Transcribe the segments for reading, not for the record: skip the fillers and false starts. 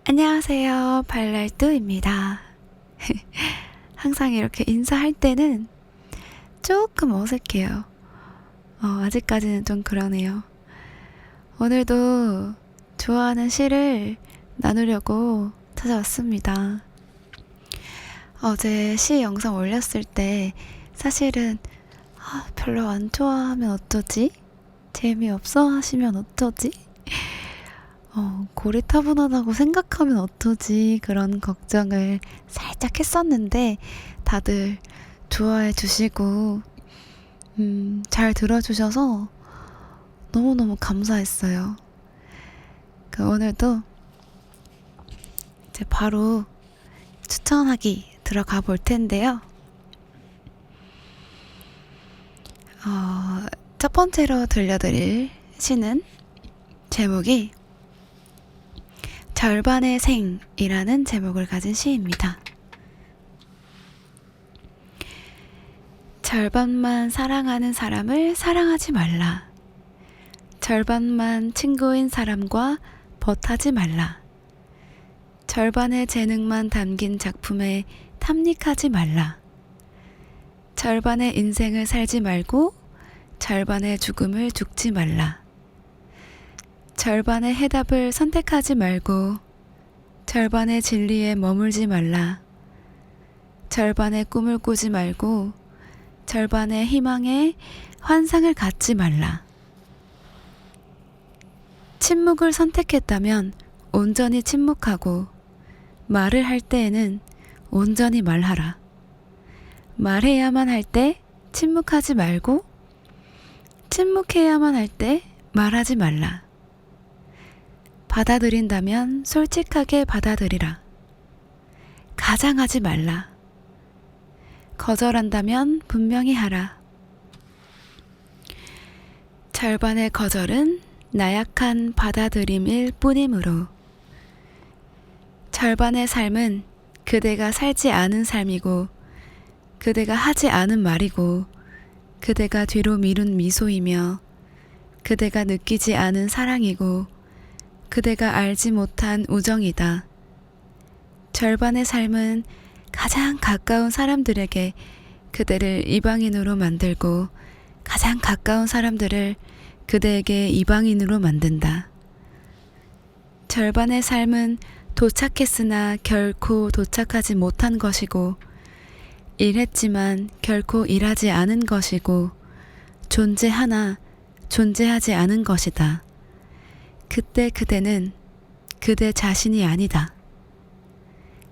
안녕하세요. 발랄뚜입니다. 항상 이렇게 인사할 때는 조금 어색해요. 아직까지는 좀 그러네요. 오늘도 좋아하는 시를 나누려고 찾아왔습니다. 어제 시 영상 올렸을 때 사실은 별로 안 좋아하면 어쩌지? 재미없어 하시면 어쩌지? 고리타분하다고 생각하면 어쩌지? 그런 걱정을 살짝 했었는데 다들 좋아해 주시고 잘 들어주셔서 너무너무 감사했어요. 오늘도 이제 바로 추천하기 들어가 볼 텐데요. 첫 번째로 들려드릴 시는 제목이 절반의 생이라는 제목을 가진 시입니다. 절반만 사랑하는 사람을 사랑하지 말라. 절반만 친구인 사람과 벗하지 말라. 절반의 재능만 담긴 작품에 탐닉하지 말라. 절반의 인생을 살지 말고 절반의 죽음을 죽지 말라. 절반의 해답을 선택하지 말고 절반의 진리에 머물지 말라. 절반의 꿈을 꾸지 말고 절반의 희망에 환상을 갖지 말라. 침묵을 선택했다면 온전히 침묵하고 말을 할 때에는 온전히 말하라. 말해야만 할 때 침묵하지 말고 침묵해야만 할 때 말하지 말라. 받아들인다면 솔직하게 받아들이라. 가장하지 말라. 거절한다면 분명히 하라. 절반의 거절은 나약한 받아들임일 뿐이므로 절반의 삶은 그대가 살지 않은 삶이고 그대가 하지 않은 말이고 그대가 뒤로 미룬 미소이며 그대가 느끼지 않은 사랑이고 그대가 알지 못한 우정이다. 절반의 삶은 가장 가까운 사람들에게 그대를 이방인으로 만들고 가장 가까운 사람들을 그대에게 이방인으로 만든다. 절반의 삶은 도착했으나 결코 도착하지 못한 것이고 일했지만 결코 일하지 않은 것이고 존재하나 존재하지 않은 것이다. 그때 그대는 그대 자신이 아니다.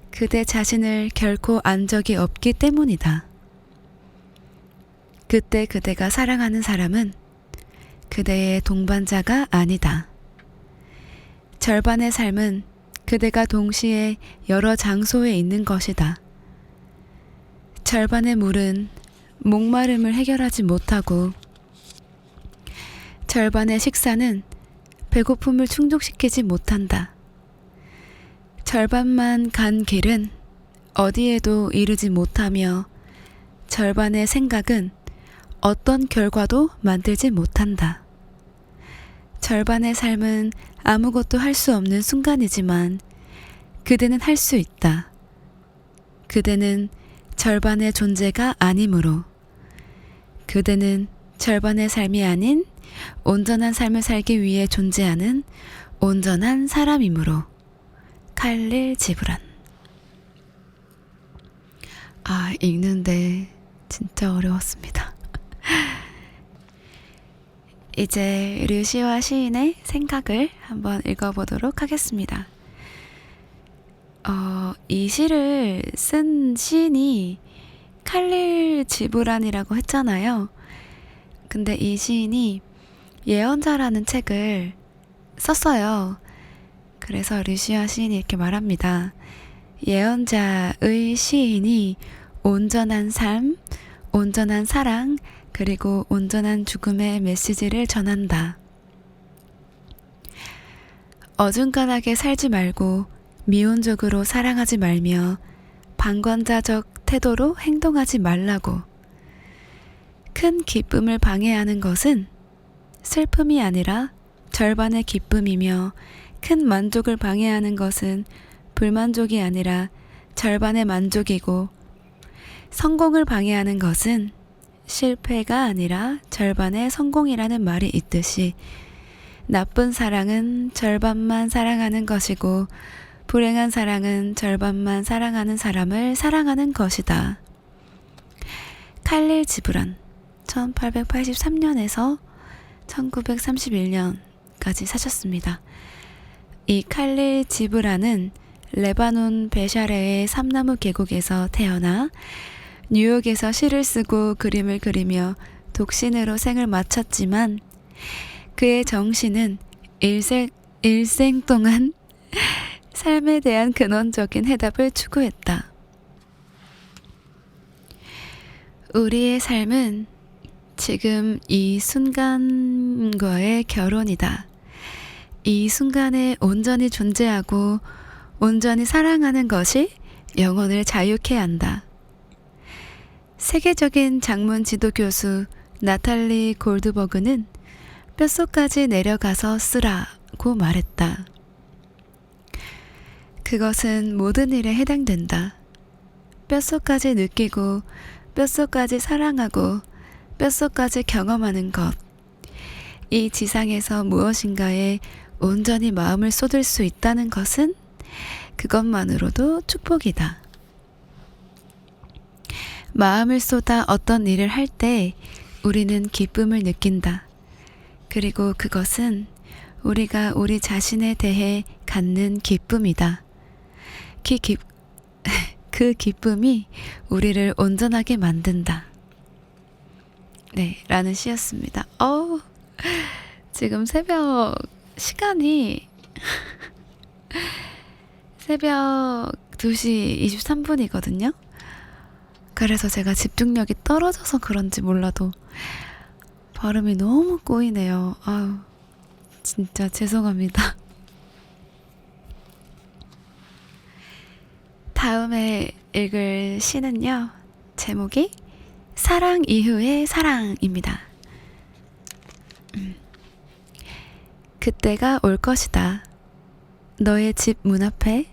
그대 자신을 결코 안 적이 없기 때문이다. 그때 그대가 사랑하는 사람은 그대의 동반자가 아니다. 절반의 삶은 그대가 동시에 여러 장소에 있는 것이다. 절반의 물은 목마름을 해결하지 못하고 절반의 식사는 배고픔을 충족시키지 못한다. 절반만 간 길은 어디에도 이르지 못하며 절반의 생각은 어떤 결과도 만들지 못한다. 절반의 삶은 아무것도 할 수 없는 순간이지만 그대는 할 수 있다. 그대는 절반의 존재가 아니므로 그대는 절반의 삶이 아닌 온전한 삶을 살기 위해 존재하는 온전한 사람이므로. 칼릴 지브란. 읽는데 진짜 어려웠습니다. 이제 르시와 시인의 생각을 한번 읽어보도록 하겠습니다. 이 시를 쓴 시인이 칼릴 지브란이라고 했잖아요. 근데 이 시인이 예언자라는 책을 썼어요. 그래서 르시아 시인이 이렇게 말합니다. 예언자의 시인이 온전한 삶, 온전한 사랑, 그리고 온전한 죽음의 메시지를 전한다. 어중간하게 살지 말고 미온적으로 사랑하지 말며 방관자적 태도로 행동하지 말라고. 큰 기쁨을 방해하는 것은 슬픔이 아니라 절반의 기쁨이며 큰 만족을 방해하는 것은 불만족이 아니라 절반의 만족이고, 성공을 방해하는 것은 실패가 아니라 절반의 성공이라는 말이 있듯이, 나쁜 사랑은 절반만 사랑하는 것이고 불행한 사랑은 절반만 사랑하는 사람을 사랑하는 것이다. 칼릴 지브란 1883년에서 1931년까지 사셨습니다. 이 칼릴 지브란은 레바논 베샤레의 삼나무 계곡에서 태어나 뉴욕에서 시를 쓰고 그림을 그리며 독신으로 생을 마쳤지만, 그의 정신은 일생 동안 삶에 대한 근원적인 해답을 추구했다. 우리의 삶은 지금 이 순간과의 결혼이다. 이 순간에 온전히 존재하고 온전히 사랑하는 것이 영혼을 자유케 한다. 세계적인 장문 지도 교수 나탈리 골드버그는 뼛속까지 내려가서 쓰라고 말했다. 그것은 모든 일에 해당된다. 뼛속까지 느끼고 뼛속까지 사랑하고 뼛속까지 경험하는 것. 이 지상에서 무엇인가에 온전히 마음을 쏟을 수 있다는 것은 그것만으로도 축복이다. 마음을 쏟아 어떤 일을 할 때 우리는 기쁨을 느낀다. 그리고 그것은 우리가 우리 자신에 대해 갖는 기쁨이다. 그 기쁨이 우리를 온전하게 만든다. 네, 라는 시였습니다. 지금 시간이 새벽 2시 23분이거든요. 그래서 제가 집중력이 떨어져서 그런지 몰라도 발음이 너무 꼬이네요. 아유, 진짜 죄송합니다. 다음에 읽을 시는요, 제목이 사랑 이후의 사랑입니다. 그때가 올 것이다. 너의 집 문 앞에,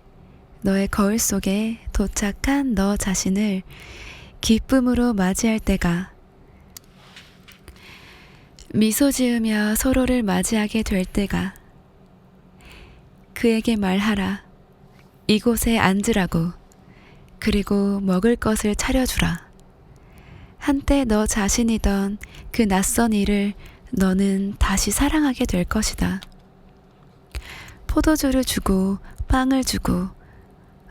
너의 거울 속에 도착한 너 자신을 기쁨으로 맞이할 때가, 미소 지으며 서로를 맞이하게 될 때가, 그에게 말하라. 이곳에 앉으라고. 그리고 먹을 것을 차려주라. 한때 너 자신이던 그 낯선 이를 너는 다시 사랑하게 될 것이다. 포도주를 주고 빵을 주고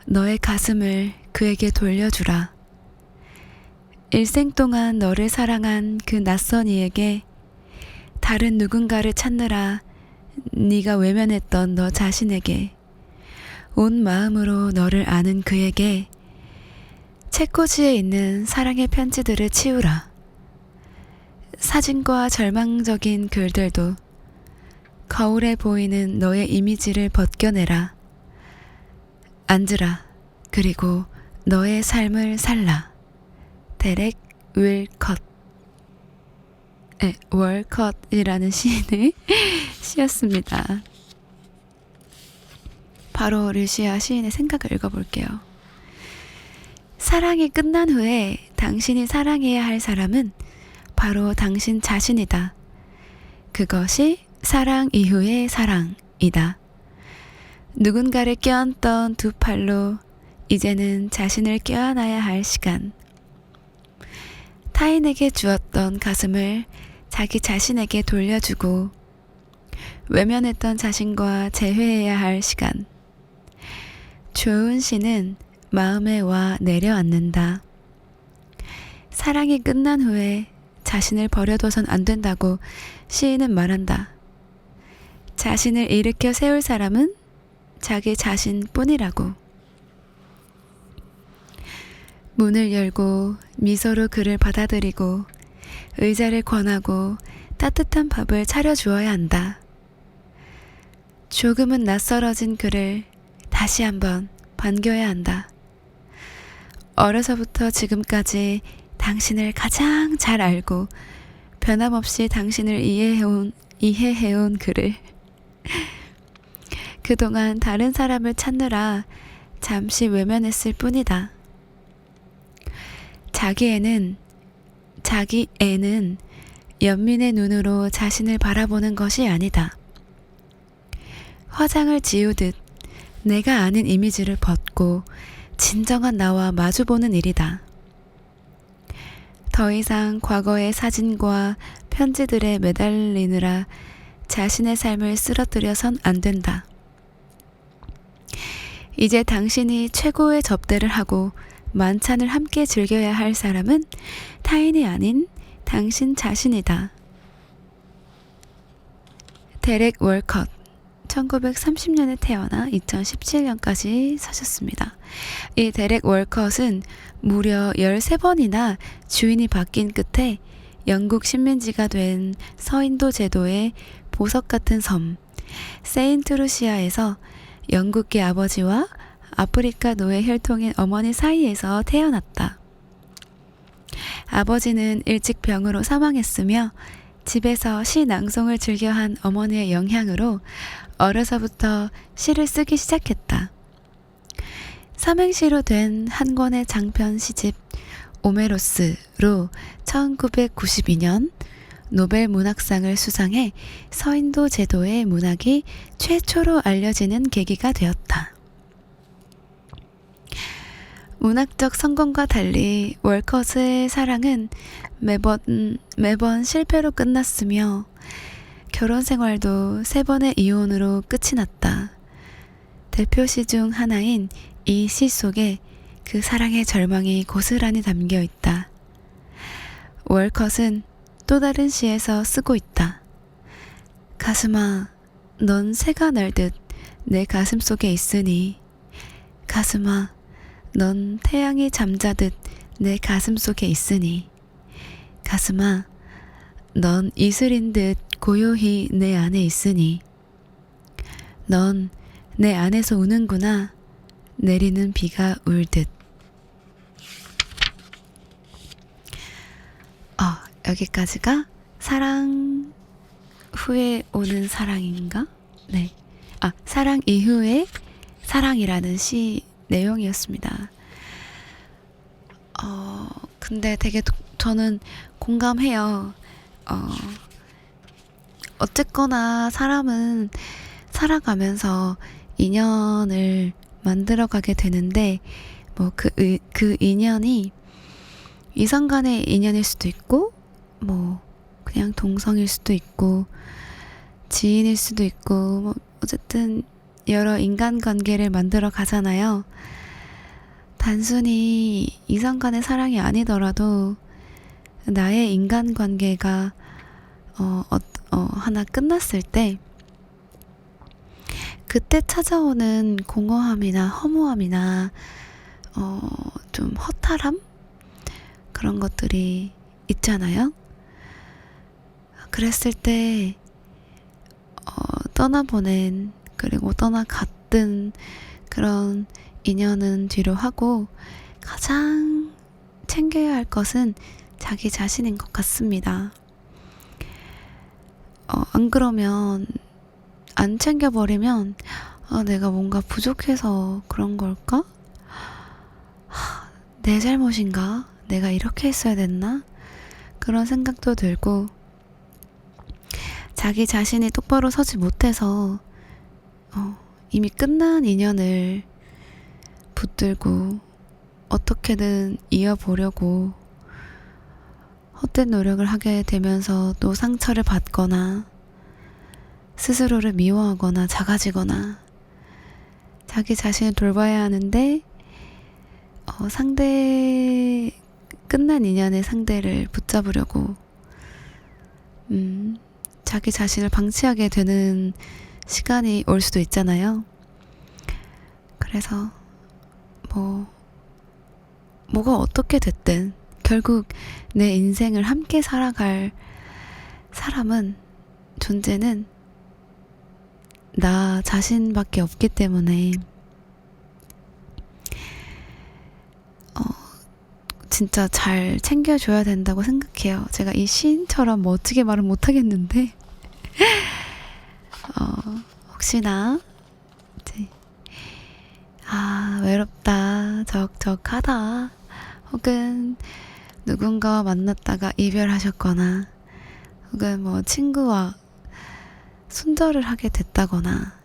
너의 가슴을 그에게 돌려주라. 일생 동안 너를 사랑한 그 낯선 이에게 다른 누군가를 찾느라 네가 외면했던 너 자신에게, 온 마음으로 너를 아는 그에게 책꽂이에 있는 사랑의 편지들을 치우라. 사진과 절망적인 글들도 거울에 보이는 너의 이미지를 벗겨내라. 앉으라. 그리고 너의 삶을 살라. 데렉 월컷이라는 시인의 시였습니다. 바로 르시아 시인의 생각을 읽어볼게요. 사랑이 끝난 후에 당신이 사랑해야 할 사람은 바로 당신 자신이다. 그것이 사랑 이후의 사랑이다. 누군가를 껴안던 두 팔로 이제는 자신을 껴안아야 할 시간. 타인에게 주었던 가슴을 자기 자신에게 돌려주고 외면했던 자신과 재회해야 할 시간. 좋은 시는 마음에 와 내려앉는다. 사랑이 끝난 후에 자신을 버려둬선 안 된다고 시인은 말한다. 자신을 일으켜 세울 사람은 자기 자신뿐이라고. 문을 열고 미소로 그를 받아들이고 의자를 권하고 따뜻한 밥을 차려주어야 한다. 조금은 낯설어진 그를 다시 한번 반겨야 한다. 어려서부터 지금까지 당신을 가장 잘 알고 변함없이 당신을 이해해온 그를 그동안 다른 사람을 찾느라 잠시 외면했을 뿐이다. 자기 애는 연민의 눈으로 자신을 바라보는 것이 아니다. 화장을 지우듯 내가 아는 이미지를 벗고 진정한 나와 마주보는 일이다. 더 이상 과거의 사진과 편지들에 매달리느라 자신의 삶을 쓰러뜨려선 안 된다. 이제 당신이 최고의 접대를 하고 만찬을 함께 즐겨야 할 사람은 타인이 아닌 당신 자신이다. 데렉 월컷 1930년에 태어나 2017년까지 사셨습니다. 이 데렉 월컷은 무려 13번이나 주인이 바뀐 끝에 영국 식민지가 된 서인도 제도의 보석 같은 섬 세인트루시아에서 영국계 아버지와 아프리카 노예 혈통인 어머니 사이에서 태어났다. 아버지는 일찍 병으로 사망했으며 집에서 시 낭송을 즐겨한 어머니의 영향으로 어려서부터 시를 쓰기 시작했다. 삼행시로 된 한 권의 장편 시집 오메로스로 1992년 노벨 문학상을 수상해 서인도 제도의 문학이 최초로 알려지는 계기가 되었다. 문학적 성공과 달리 월컷의 사랑은 매번 실패로 끝났으며 결혼 생활도 3번의 이혼으로 끝이 났다. 대표시 중 하나인 이 시 속에 그 사랑의 절망이 고스란히 담겨 있다. 월컷은 또 다른 시에서 쓰고 있다. 가슴아, 넌 새가 날듯 내 가슴 속에 있으니. 가슴아, 넌 태양이 잠자듯 내 가슴 속에 있으니. 가슴아, 넌 이슬인 듯 고요히 내 안에 있으니. 넌 내 안에서 우는구나. 내리는 비가 울듯. 여기까지가 사랑 후에 오는 사랑인가? 네. 사랑 이후에 사랑이라는 시 내용이었습니다. 근데 되게 저는 공감해요. 어쨌거나 사람은 살아가면서 인연을 만들어가게 되는데 뭐 그 인연이 이성 간의 인연일 수도 있고 뭐 그냥 동성일 수도 있고 지인일 수도 있고 뭐 어쨌든 여러 인간관계를 만들어 가잖아요. 단순히 이성 간의 사랑이 아니더라도 나의 인간관계가 하나 끝났을 때 그때 찾아오는 공허함이나 허무함이나 좀 허탈함? 그런 것들이 있잖아요. 그랬을 때 떠나보낸 그리고 떠나갔던 그런 인연은 뒤로 하고 가장 챙겨야 할 것은 자기 자신인 것 같습니다. 안 그러면 안 챙겨버리면 내가 뭔가 부족해서 그런 걸까? 내 잘못인가? 내가 이렇게 했어야 됐나? 그런 생각도 들고 자기 자신이 똑바로 서지 못해서 이미 끝난 인연을 붙들고 어떻게든 이어보려고 헛된 노력을 하게 되면서 또 상처를 받거나 스스로를 미워하거나 작아지거나 자기 자신을 돌봐야 하는데 끝난 인연의 상대를 붙잡으려고 자기 자신을 방치하게 되는 시간이 올 수도 있잖아요. 그래서 뭐가 어떻게 됐든 결국 내 인생을 함께 살아갈 사람은 존재는 나 자신밖에 없기 때문에 진짜 잘 챙겨줘야 된다고 생각해요. 제가 이 시인처럼 멋지게 말은 못하겠는데 혹시나 아, 외롭다, 적적하다, 혹은 누군가와 만났다가 이별하셨거나, 혹은 뭐 친구와 손절을 하게 됐다거나,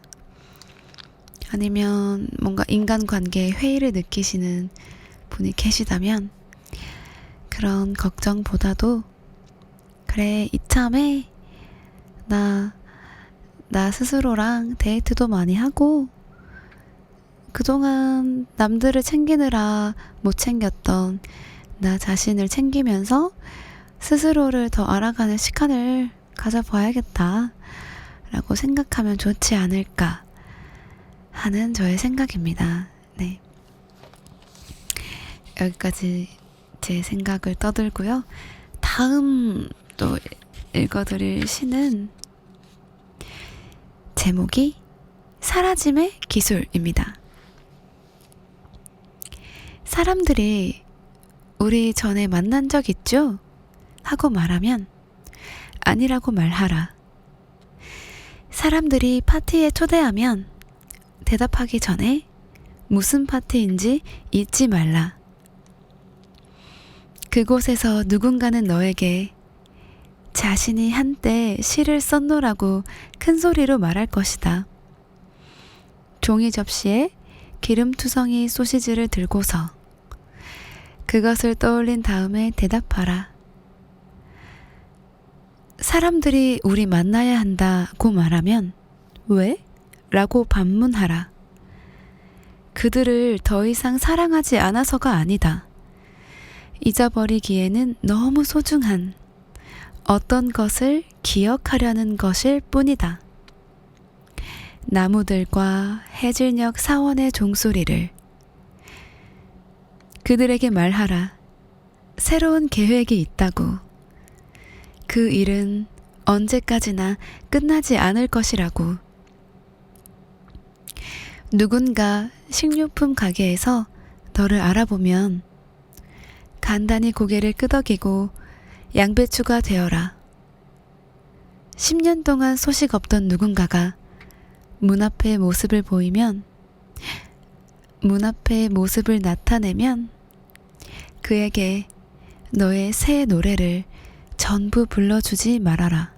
아니면 뭔가 인간관계에 회의를 느끼시는 분이 계시다면, 그런 걱정보다도 그래, 이참에 나 스스로랑 데이트도 많이 하고 그동안 남들을 챙기느라 못 챙겼던 나 자신을 챙기면서 스스로를 더 알아가는 시간을 가져봐야겠다 라고 생각하면 좋지 않을까 하는 저의 생각입니다. 네. 여기까지 제 생각을 떠들고요. 다음 또 읽어드릴 시는 제목이 사라짐의 기술입니다. 사람들이 우리 전에 만난 적 있죠? 하고 말하면 아니라고 말하라. 사람들이 파티에 초대하면 대답하기 전에 무슨 파티인지 잊지 말라. 그곳에서 누군가는 너에게 자신이 한때 시를 썼노라고 큰 소리로 말할 것이다. 종이 접시에 기름투성이 소시지를 들고서 그것을 떠올린 다음에 대답하라. 사람들이 우리 만나야 한다고 말하면 왜? 라고 반문하라. 그들을 더 이상 사랑하지 않아서가 아니다. 잊어버리기에는 너무 소중한 어떤 것을 기억하려는 것일 뿐이다. 나무들과 해질녘 사원의 종소리를 그들에게 말하라. 새로운 계획이 있다고. 그 일은 언제까지나 끝나지 않을 것이라고. 누군가 식료품 가게에서 너를 알아보면 간단히 고개를 끄덕이고 양배추가 되어라. 10년 동안 소식 없던 누군가가 문 앞에 모습을 보이면, 문 앞에 모습을 나타내면 그에게 너의 새 노래를 전부 불러주지 말아라.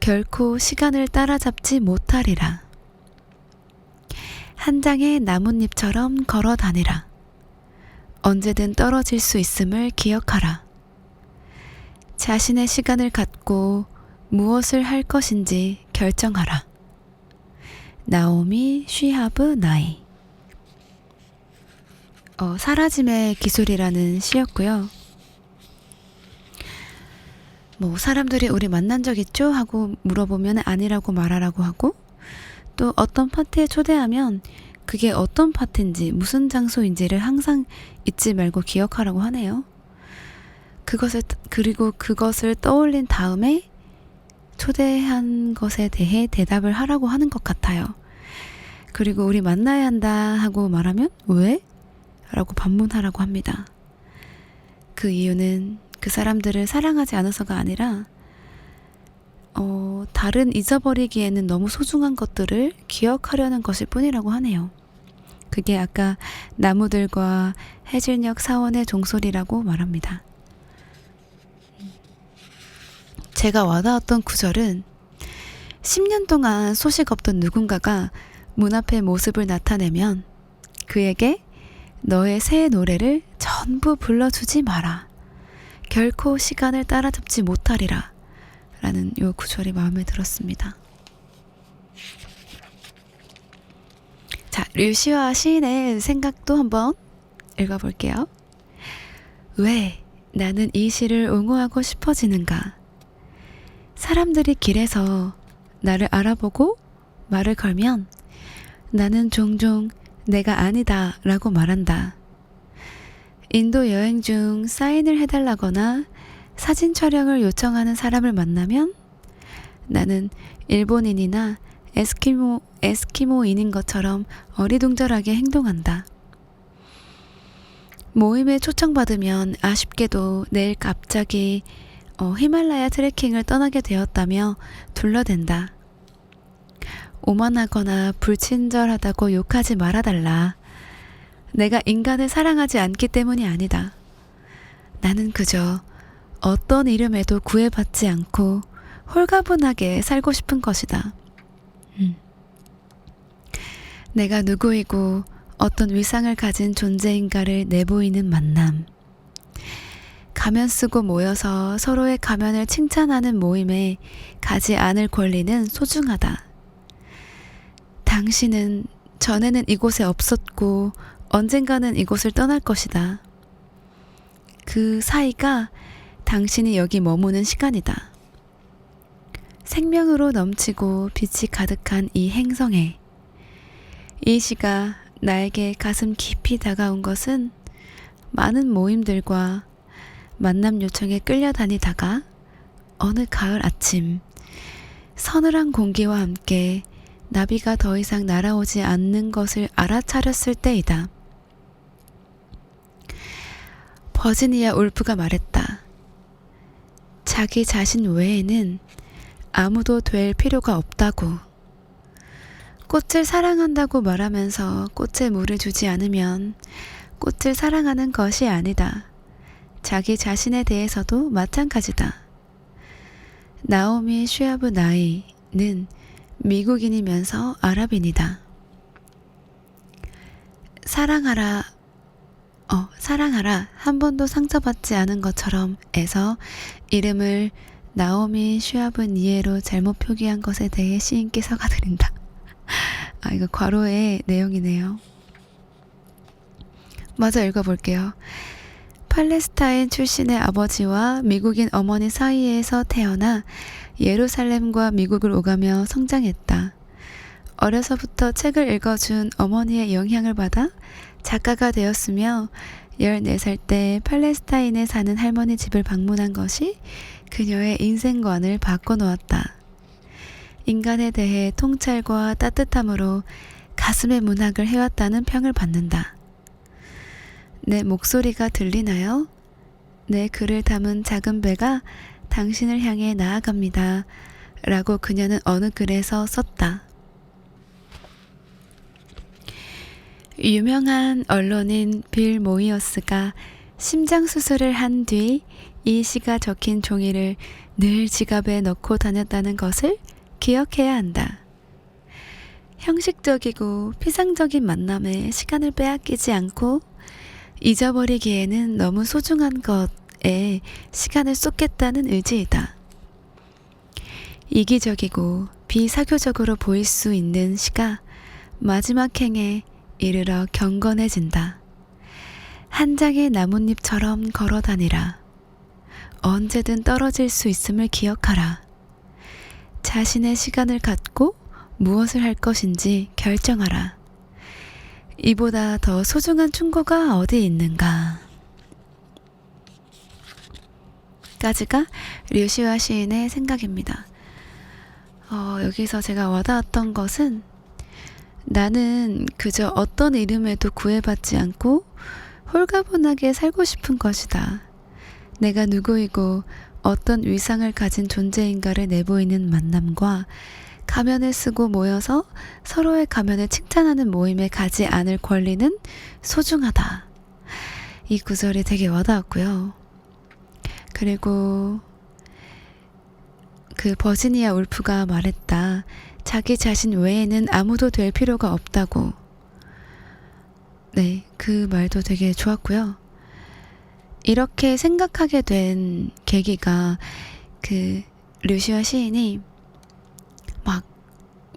결코 시간을 따라잡지 못하리라. 한 장의 나뭇잎처럼 걸어 다니라. 언제든 떨어질 수 있음을 기억하라. 자신의 시간을 갖고 무엇을 할 것인지 결정하라. 나오미 쉬하브 나이. 사라짐의 기술이라는 시였고요. 뭐 사람들이 우리 만난 적 있죠? 하고 물어보면 아니라고 말하라고 하고, 또 어떤 파티에 초대하면 그게 어떤 파티인지 무슨 장소인지를 항상 잊지 말고 기억하라고 하네요. 그리고 그것을 떠올린 다음에 초대한 것에 대해 대답을 하라고 하는 것 같아요. 그리고 우리 만나야 한다 하고 말하면 왜? 라고 반문하라고 합니다. 그 이유는 그 사람들을 사랑하지 않아서가 아니라 다른 잊어버리기에는 너무 소중한 것들을 기억하려는 것일 뿐이라고 하네요. 그게 아까 나무들과 해질녘 사원의 종소리라고 말합니다. 제가 와닿았던 구절은 10년 동안 소식 없던 누군가가 문 앞에 모습을 나타내면 그에게 너의 새 노래를 전부 불러주지 마라. 결코 시간을 따라잡지 못하리라. 라는 요 구절이 마음에 들었습니다. 자, 류시와 시인의 생각도 한번 읽어볼게요. 왜 나는 이 시를 옹호하고 싶어지는가? 사람들이 길에서 나를 알아보고 말을 걸면 나는 종종 내가 아니다 라고 말한다. 인도 여행 중 사인을 해달라거나 사진 촬영을 요청하는 사람을 만나면 나는 일본인이나 에스키모인인 것처럼 어리둥절하게 행동한다. 모임에 초청받으면 아쉽게도 내일 갑자기 히말라야 트레킹을 떠나게 되었다며 둘러댄다. 오만하거나 불친절하다고 욕하지 말아달라. 내가 인간을 사랑하지 않기 때문이 아니다. 나는 그저 어떤 이름에도 구애받지 않고 홀가분하게 살고 싶은 것이다. 내가 누구이고 어떤 위상을 가진 존재인가를 내보이는 만남. 가면 쓰고 모여서 서로의 가면을 칭찬하는 모임에 가지 않을 권리는 소중하다. 당신은 전에는 이곳에 없었고 언젠가는 이곳을 떠날 것이다. 그 사이가 당신이 여기 머무는 시간이다. 생명으로 넘치고 빛이 가득한 이 행성에 이 시가 나에게 가슴 깊이 다가온 것은 많은 모임들과 만남 요청에 끌려다니다가 어느 가을 아침 서늘한 공기와 함께 나비가 더 이상 날아오지 않는 것을 알아차렸을 때이다. 버지니아 울프가 말했다. 자기 자신 외에는 아무도 될 필요가 없다고. 꽃을 사랑한다고 말하면서 꽃에 물을 주지 않으면 꽃을 사랑하는 것이 아니다. 자기 자신에 대해서도 마찬가지다. 나오미 슈아브 나이는 미국인이면서 아랍인이다. 사랑하라 한 번도 상처받지 않은 것처럼 에서 이름을 나오미 슈아브 니에로 잘못 표기한 것에 대해 시인께 사과드린다. 이거 괄호의 내용이네요. 마저 읽어볼게요. 팔레스타인 출신의 아버지와 미국인 어머니 사이에서 태어나 예루살렘과 미국을 오가며 성장했다. 어려서부터 책을 읽어준 어머니의 영향을 받아 작가가 되었으며 14살 때 팔레스타인에 사는 할머니 집을 방문한 것이 그녀의 인생관을 바꿔놓았다. 인간에 대해 통찰과 따뜻함으로 가슴의 문학을 해왔다는 평을 받는다. 내 목소리가 들리나요? 내 글을 담은 작은 배가 당신을 향해 나아갑니다. 라고 그녀는 어느 글에서 썼다. 유명한 언론인 빌 모이어스가 심장수술을 한 뒤 이 시가 적힌 종이를 늘 지갑에 넣고 다녔다는 것을 기억해야 한다. 형식적이고 피상적인 만남에 시간을 빼앗기지 않고 잊어버리기에는 너무 소중한 것에 시간을 쏟겠다는 의지이다. 이기적이고 비사교적으로 보일 수 있는 시가 마지막 행에 이르러 경건해진다. 한 장의 나뭇잎처럼 걸어다니라. 언제든 떨어질 수 있음을 기억하라. 자신의 시간을 갖고 무엇을 할 것인지 결정하라. 이보다 더 소중한 충고가 어디 있는가. 까지가 류시화 시인의 생각입니다. 여기서 제가 와닿았던 것은 나는 그저 어떤 이름에도 구애받지 않고 홀가분하게 살고 싶은 것이다. 내가 누구이고 어떤 위상을 가진 존재인가를 내보이는 만남과 가면을 쓰고 모여서 서로의 가면을 칭찬하는 모임에 가지 않을 권리는 소중하다. 이 구절이 되게 와닿았고요. 그리고 그 버지니아 울프가 말했다. 자기 자신 외에는 아무도 될 필요가 없다고. 네, 그 말도 되게 좋았고요. 이렇게 생각하게 된 계기가 그 류시아 시인이 막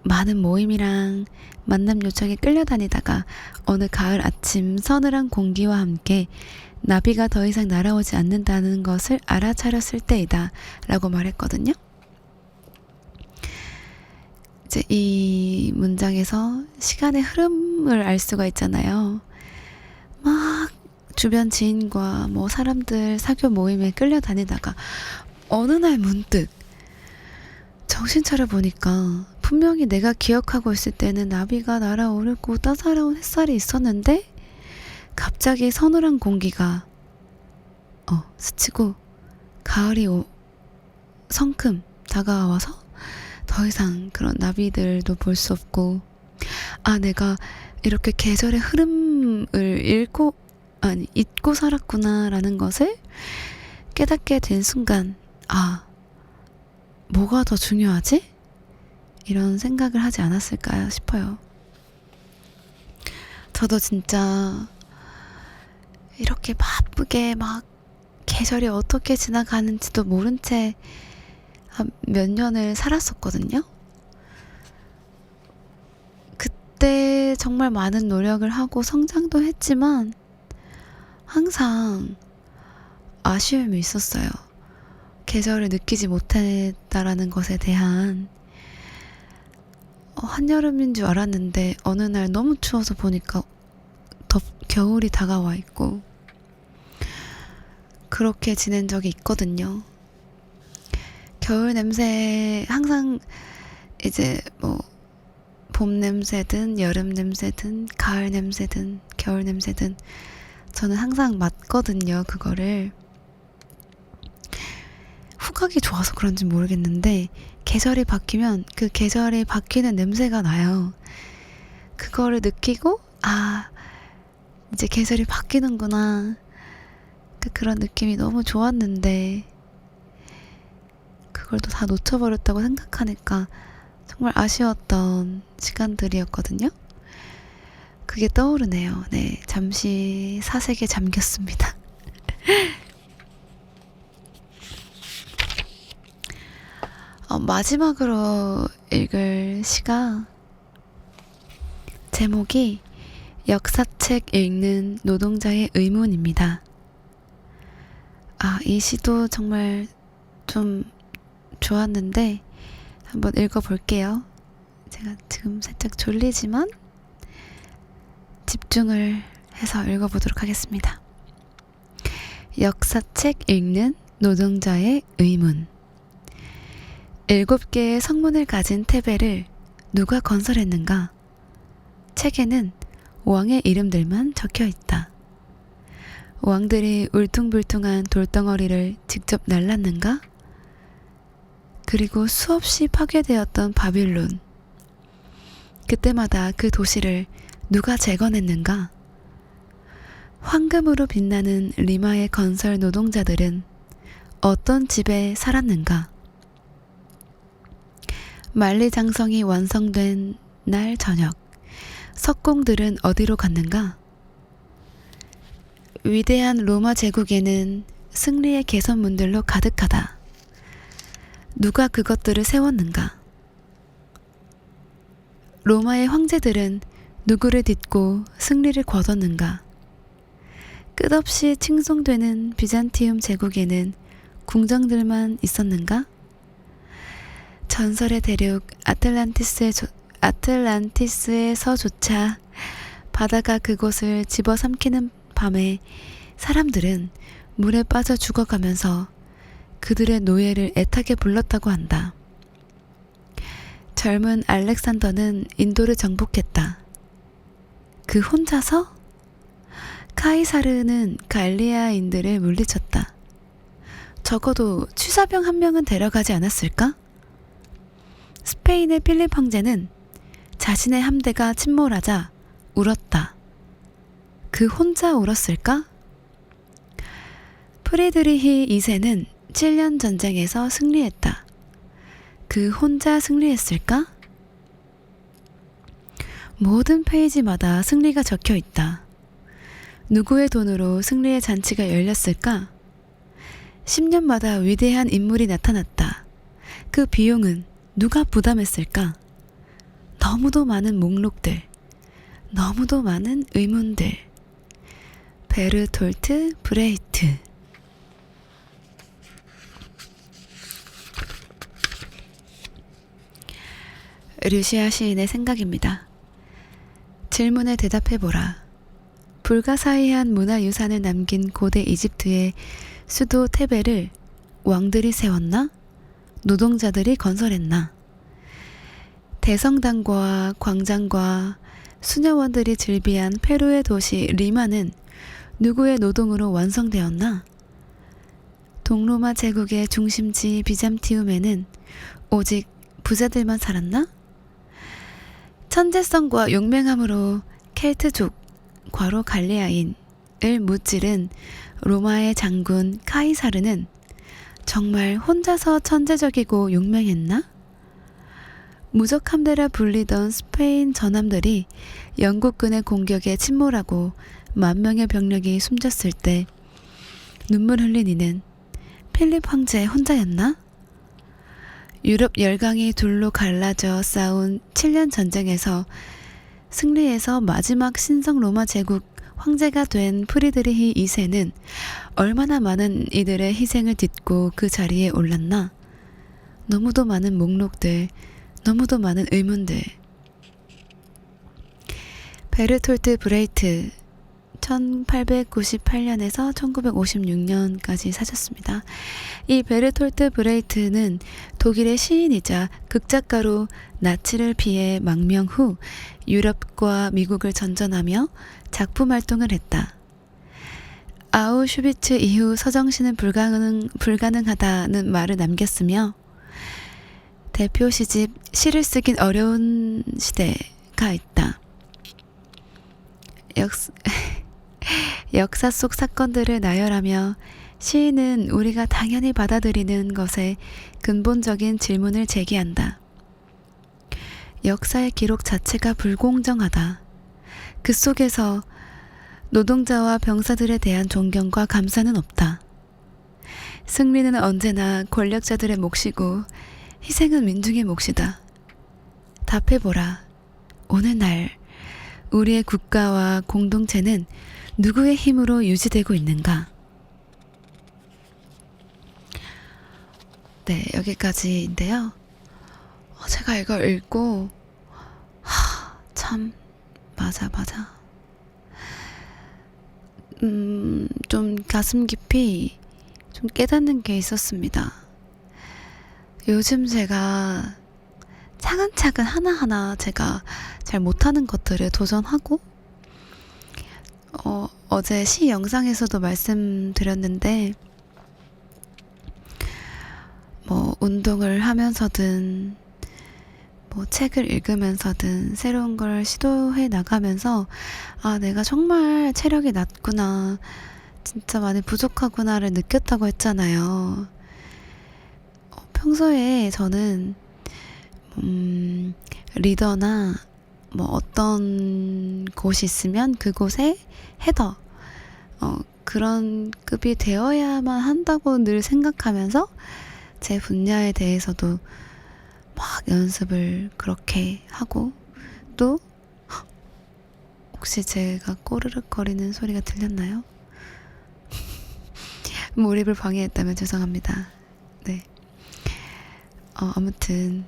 많은 모임이랑 만남 요청에 끌려다니다가 어느 가을 아침 서늘한 공기와 함께 나비가 더 이상 날아오지 않는다는 것을 알아차렸을 때이다 라고 말했거든요. 이제 이 문장에서 시간의 흐름을 알 수가 있잖아요. 막 주변 지인과 뭐 사람들 사교 모임에 끌려다니다가 어느 날 문득 정신 차려 보니까 분명히 내가 기억하고 있을 때는 나비가 날아오르고 따사로운 햇살이 있었는데 갑자기 서늘한 공기가 스치고 가을이 성큼 다가와서 더 이상 그런 나비들도 볼 수 없고, 아, 내가 이렇게 계절의 흐름을 잊고 살았구나라는 것을 깨닫게 된 순간, 아, 뭐가 더 중요하지? 이런 생각을 하지 않았을까 싶어요. 저도 진짜 이렇게 바쁘게 막 계절이 어떻게 지나가는지도 모른 채 몇 년을 살았었거든요. 그때 정말 많은 노력을 하고 성장도 했지만 항상 아쉬움이 있었어요. 계절을 느끼지 못했다라는 것에 대한, 한여름인 줄 알았는데 어느 날 너무 추워서 보니까 겨울이 다가와 있고, 그렇게 지낸 적이 있거든요. 겨울 냄새 항상 이제 뭐 봄 냄새든 여름 냄새든 가을 냄새든 겨울 냄새든 저는 항상 맡거든요. 그거를 후각이 좋아서 그런지 모르겠는데 계절이 바뀌면 그 계절이 바뀌는 냄새가 나요. 그거를 느끼고, 아, 이제 계절이 바뀌는구나, 그런 느낌이 너무 좋았는데 그걸 또 다 놓쳐버렸다고 생각하니까 정말 아쉬웠던 시간들이었거든요. 그게 떠오르네요. 네, 잠시 사색에 잠겼습니다. 마지막으로 읽을 시가, 제목이 역사책 읽는 노동자의 의문입니다. 이 시도 정말 좀 좋았는데 한번 읽어볼게요. 제가 지금 살짝 졸리지만 집중을 해서 읽어보도록 하겠습니다. 역사책 읽는 노동자의 의문. 7개의 성문을 가진 테베를 누가 건설했는가? 책에는 왕의 이름들만 적혀 있다. 왕들이 울퉁불퉁한 돌덩어리를 직접 날랐는가? 그리고 수없이 파괴되었던 바빌론. 그때마다 그 도시를 누가 재건했는가? 황금으로 빛나는 리마의 건설 노동자들은 어떤 집에 살았는가? 만리장성이 완성된 날 저녁, 석공들은 어디로 갔는가? 위대한 로마 제국에는 승리의 개선문들로 가득하다. 누가 그것들을 세웠는가? 로마의 황제들은 누구를 딛고 승리를 거뒀는가? 끝없이 칭송되는 비잔티움 제국에는 궁정들만 있었는가? 전설의 대륙 아틀란티스에서조차 바다가 그곳을 집어삼키는 밤에 사람들은 물에 빠져 죽어가면서 그들의 노예를 애타게 불렀다고 한다. 젊은 알렉산더는 인도를 정복했다. 그 혼자서? 카이사르는 갈리아인들을 물리쳤다. 적어도 취사병 한 명은 데려가지 않았을까? 스페인의 필립 황제는 자신의 함대가 침몰하자 울었다. 그 혼자 울었을까? 프리드리히 2세는 7년 전쟁에서 승리했다. 그 혼자 승리했을까? 모든 페이지마다 승리가 적혀 있다. 누구의 돈으로 승리의 잔치가 열렸을까? 10년마다 위대한 인물이 나타났다. 그 비용은 누가 부담했을까? 너무도 많은 목록들, 너무도 많은 의문들. 베르톨트 브레이트. 르시아 시인의 생각입니다. 질문에 대답해보라. 불가사의한 문화유산을 남긴 고대 이집트의 수도 테베를 왕들이 세웠나? 노동자들이 건설했나? 대성당과 광장과 수녀원들이 즐비한 페루의 도시 리마는 누구의 노동으로 완성되었나? 동로마 제국의 중심지 비잔티움에는 오직 부자들만 살았나? 천재성과 용맹함으로 켈트족 괄호 갈레아인을 무찌른 로마의 장군 카이사르는 정말 혼자서 천재적이고 용맹했나? 무적함대라 불리던 스페인 전함들이 영국군의 공격에 침몰하고 10,000명의 병력이 숨졌을 때 눈물 흘린 이는 필립 황제 혼자였나? 유럽 열강이 둘로 갈라져 싸운 7년 전쟁에서 승리해서 마지막 신성 로마 제국 황제가 된 프리드리히 2세는 얼마나 많은 이들의 희생을 딛고 그 자리에 올랐나? 너무도 많은 목록들, 너무도 많은 의문들. 베르톨트 브레이트 1898년에서 1956년까지 사셨습니다. 이 베르톨트 브레이트는 독일의 시인이자 극작가로 나치를 피해 망명 후 유럽과 미국을 전전하며 작품 활동을 했다. 아우슈비츠 이후 서정시는 불가능하다는 말을 남겼으며 대표 시집 시를 쓰긴 어려운 시대가 있다. 역사 속 사건들을 나열하며 시인은 우리가 당연히 받아들이는 것에 근본적인 질문을 제기한다. 역사의 기록 자체가 불공정하다. 그 속에서 노동자와 병사들에 대한 존경과 감사는 없다. 승리는 언제나 권력자들의 몫이고 희생은 민중의 몫이다. 답해보라. 오늘날 우리의 국가와 공동체는 누구의 힘으로 유지되고 있는가? 네, 여기까지인데요. 제가 이걸 읽고 참 맞아 좀 가슴 깊이 좀 깨닫는 게 있었습니다. 요즘 제가 차근차근 하나하나 제가 잘 못하는 것들을 도전하고 어제 시 영상에서도 말씀드렸는데 뭐 운동을 하면서든 뭐 책을 읽으면서든 새로운 걸 시도해 나가면서 내가 정말 체력이 낮구나, 진짜 많이 부족하구나를 느꼈다고 했잖아요. 평소에 저는 리더나 뭐 어떤 곳이 있으면 그곳에 헤더 그런 급이 되어야만 한다고 늘 생각하면서 제 분야에 대해서도 막 연습을 그렇게 하고, 또 혹시 제가 꼬르륵거리는 소리가 들렸나요? 몰입을 방해했다면 죄송합니다. 네. 아무튼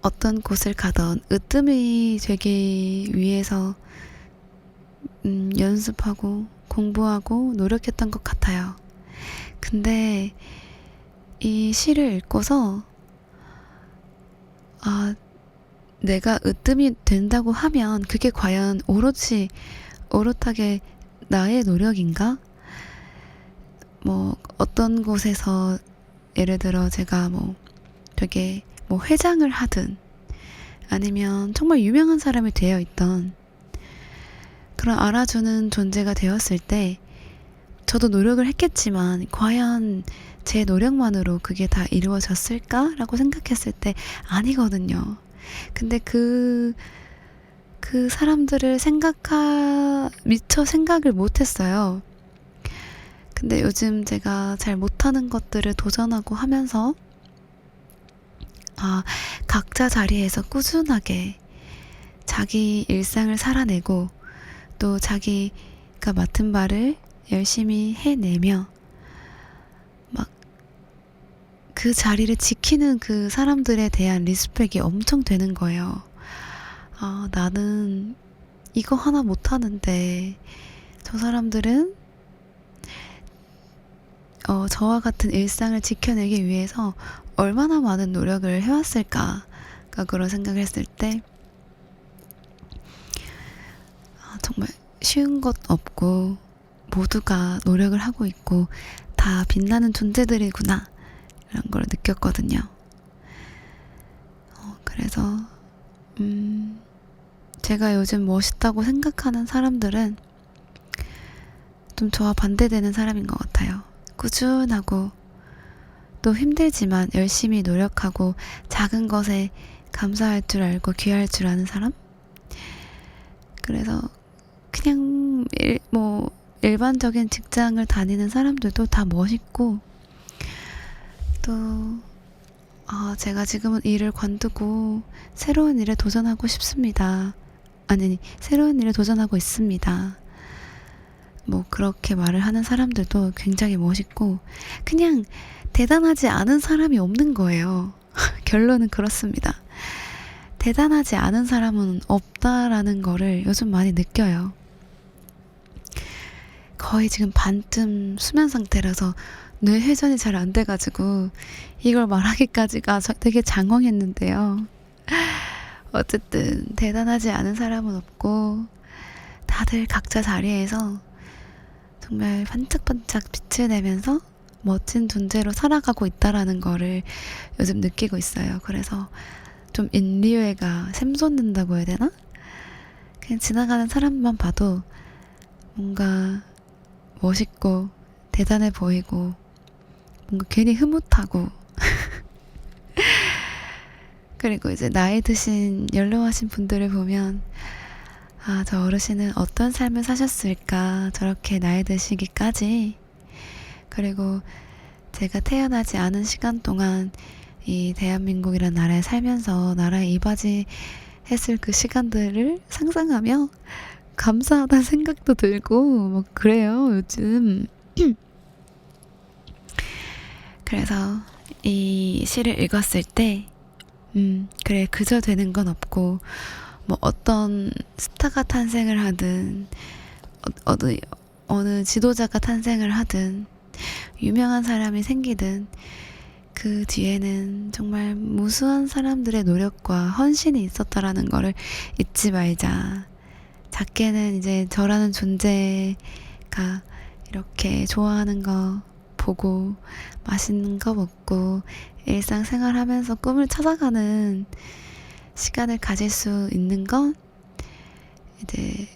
어떤 곳을 가던 으뜸이 되기 위해서 연습하고 공부하고 노력했던 것 같아요. 근데 이 시를 읽고서 내가 으뜸이 된다고 하면 그게 과연 오롯하게 나의 노력인가? 뭐 어떤 곳에서 예를 들어 제가 뭐 되게 뭐 회장을 하든 아니면 정말 유명한 사람이 되어 있던 그런 알아주는 존재가 되었을 때 저도 노력을 했겠지만 과연 제 노력만으로 그게 다 이루어졌을까라고 생각했을 때 아니거든요. 근데 그 사람들을 미처 생각을 못했어요. 근데 요즘 제가 잘 못하는 것들을 도전하고 하면서 각자 자리에서 꾸준하게 자기 일상을 살아내고 또 자기가 맡은 바를 열심히 해내며 막 그 자리를 지키는 그 사람들에 대한 리스펙이 엄청 되는 거예요. 나는 이거 하나 못하는데 저 사람들은 저와 같은 일상을 지켜내기 위해서 얼마나 많은 노력을 해왔을까, 그런 생각을 했을 때 정말 쉬운 것 없고 모두가 노력을 하고 있고 다 빛나는 존재들이구나, 이런 걸 느꼈거든요. 그래서 제가 요즘 멋있다고 생각하는 사람들은 좀 저와 반대되는 사람인 것 같아요. 꾸준하고 또 힘들지만 열심히 노력하고 작은 것에 감사할 줄 알고 귀할 줄 아는 사람? 그래서 그냥 일반적인 직장을 다니는 사람들도 다 멋있고 또 제가 지금은 일을 관두고 새로운 일에 도전하고 싶습니다. 아니, 새로운 일에 도전하고 있습니다. 그렇게 말을 하는 사람들도 굉장히 멋있고 그냥 대단하지 않은 사람이 없는 거예요. 결론은 그렇습니다. 대단하지 않은 사람은 없다라는 거를 요즘 많이 느껴요. 거의 지금 반쯤 수면 상태라서 뇌 회전이 잘 안 돼가지고 이걸 말하기까지가 되게 장황했는데요. 어쨌든 대단하지 않은 사람은 없고 다들 각자 자리에서 정말 반짝반짝 빛을 내면서 멋진 존재로 살아가고 있다라는 거를 요즘 느끼고 있어요. 그래서 좀 인류애가 샘솟는다고 해야 되나? 그냥 지나가는 사람만 봐도 뭔가 멋있고 대단해 보이고 뭔가 괜히 흐뭇하고 그리고 이제 나이 드신 연로하신 분들을 보면 저 어르신은 어떤 삶을 사셨을까 저렇게 나이 드시기까지. 그리고 제가 태어나지 않은 시간 동안 이 대한민국이라는 나라에 살면서 나라에 이바지 했을 그 시간들을 상상하며 감사하다는 생각도 들고 그래요 요즘. 그래서 이 시를 읽었을 때 그래 그저 되는 건 없고 어떤 스타가 탄생을 하든 어느 지도자가 탄생을 하든 유명한 사람이 생기든 그 뒤에는 정말 무수한 사람들의 노력과 헌신이 있었다라는 거를 잊지 말자. 작게는 이제 저라는 존재가 이렇게 좋아하는 거 보고 맛있는 거 먹고 일상생활 하면서 꿈을 찾아가는 시간을 가질 수 있는 건 이제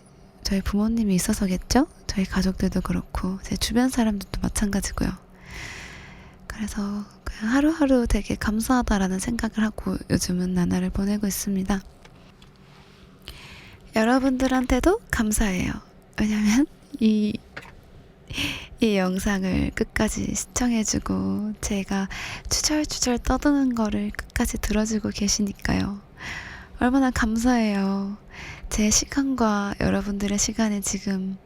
저희 부모님이 있어서겠죠? 저희 가족들도 그렇고 제 주변 사람들도 마찬가지고요. 그래서 그냥 하루하루 되게 감사하다라는 생각을 하고 요즘은 나날을 보내고 있습니다. 여러분들한테도 감사해요. 왜냐면 이 영상을 끝까지 시청해주고 제가 추절추절 떠드는 거를 끝까지 들어주고 계시니까요. 얼마나 감사해요. 제 시간과 여러분들의 시간이 지금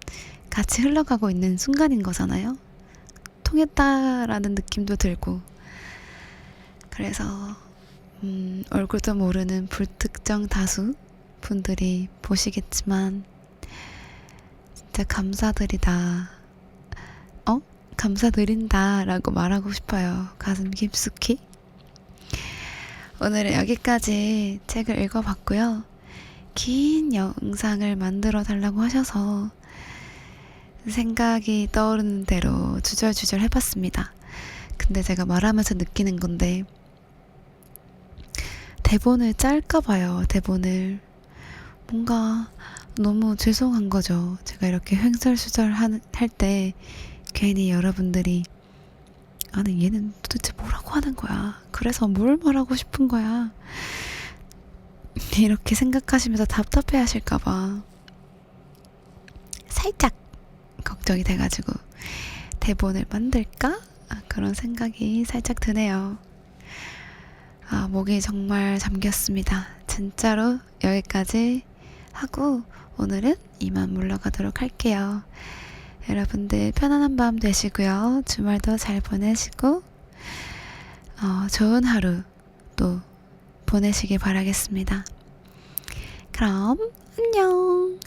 같이 흘러가고 있는 순간인 거잖아요. 통했다라는 느낌도 들고. 그래서 얼굴도 모르는 불특정 다수 분들이 보시겠지만 진짜 감사드리다. 감사드린다 라고 말하고 싶어요. 가슴 깊숙이. 오늘은 여기까지 책을 읽어봤고요. 긴 영상을 만들어 달라고 하셔서 생각이 떠오르는 대로 주절주절 해봤습니다. 근데 제가 말하면서 느끼는 건데 대본을 짤까 봐요. 대본을 뭔가 너무 죄송한 거죠. 제가 이렇게 횡설수설 할 때 괜히 여러분들이 아니 얘는 도대체 뭐라고 하는 거야. 그래서 뭘 말하고 싶은 거야. 이렇게 생각하시면서 답답해 하실까봐 살짝 걱정이 돼가지고 대본을 만들까? 그런 생각이 살짝 드네요. 목이 정말 잠겼습니다. 진짜로 여기까지 하고 오늘은 이만 물러가도록 할게요. 여러분들 편안한 밤 되시고요. 주말도 잘 보내시고 좋은 하루 또 보내시길 바라겠습니다. 그럼 안녕.